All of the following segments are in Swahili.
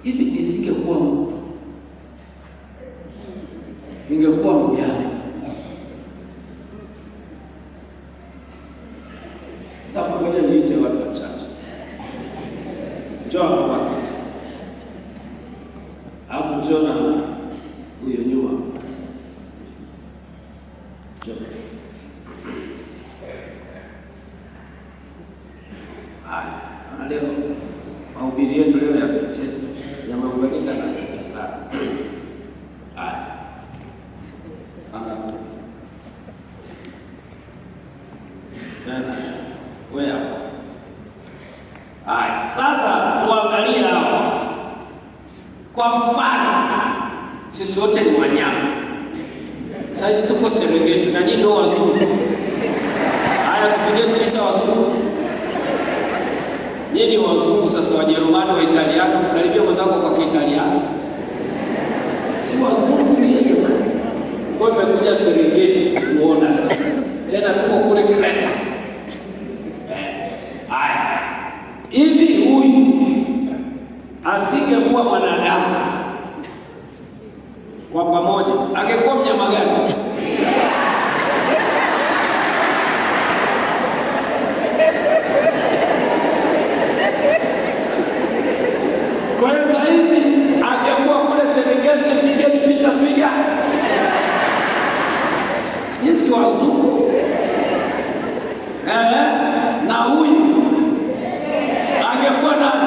Hivi nisingekuwa mtu, ningekuwa mjane. Sasa pamoja niite watu wachache, njoo hapa kiti, alafu njoo na huyo nyuma, njoo. Haya, leo mahubiri yetu leo yameunganika na sifa sana. Haya, wewe hapo. Haya, sasa tuangalie hapo kwa mfano, sisi wote ni wanyama. Sasa tuko Serengeti na nyinyi ndio wazungu. Haya, tupige picha wazungu. Nyinyi wazungu sasa, Wajerumani, wa Italiano, msalimie mwenzako kwa Kiitaliano. Si wazungu ni jamani. Kwa hiyo mmekuja Serengeti tuona sasa. Tena tuko kule Kreta. Haya. Hivi huyu asingekuwa mwanadamu kwa pamoja, angekuwa mnyama gani? Kwa hiyo saa hizi angekuwa kule Serengeti, pigeni picha twiga. Jinsi wazungu. Na huyu angekuwa nani?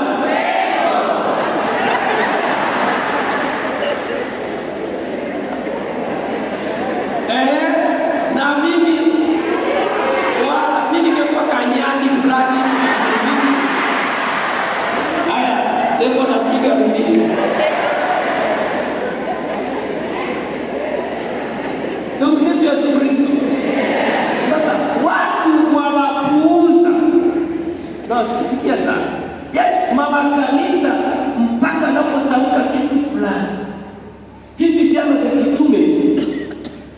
Na mimi wala mimi ningekuwa kanyani fulani. Haya, tembo na twiga mbili. Tumsifu Yesu Kristo. Sasa watu wanapuuza. Nasikia sana. Yaani mama kanisa mpaka anapotamka kitu fulani. Hivi vyama vya kitume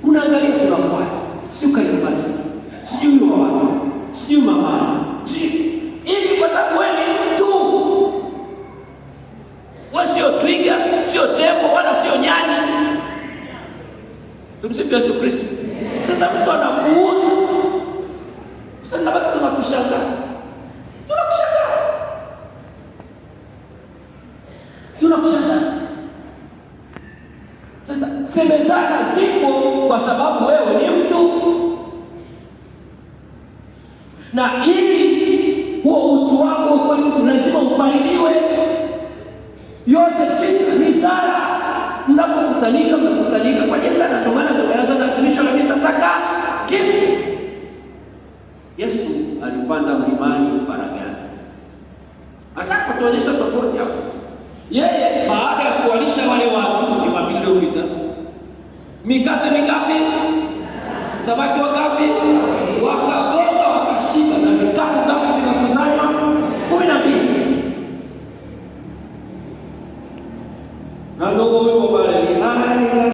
unaangalia kuna kwa. Sio karismati. Sijui wa watu. Sijui mama. Hivi kwa sababu wewe ni mtu. Wewe sio twiga, sio tembo, wala sio nyani. Tumsifu Yesu Kristo. Sasa mtu anapuuza. Sasa nabaki tunakushangaa. Tunakushangaa. Sasa semezana zipo kwa sababu wewe ni mtu. Na ili huo utu wako kwa mtu lazima upaliliwe. Yote tisa ni sala. Mnapokutanika kwa Yesu, na ndio maana tumeanza na asimisho la misa takatifu. Yesu alipanda mlimani Faragani. Nataka kutuonyesha tofauti hapo. Yeye baada ya kuwalisha wale watu Jumapili iliyopita, mikate mingapi? Samaki wangapi? Wakagonga wakashiba, na vikapu ngapi vikakusanywa? 12. Na ndio huyo pale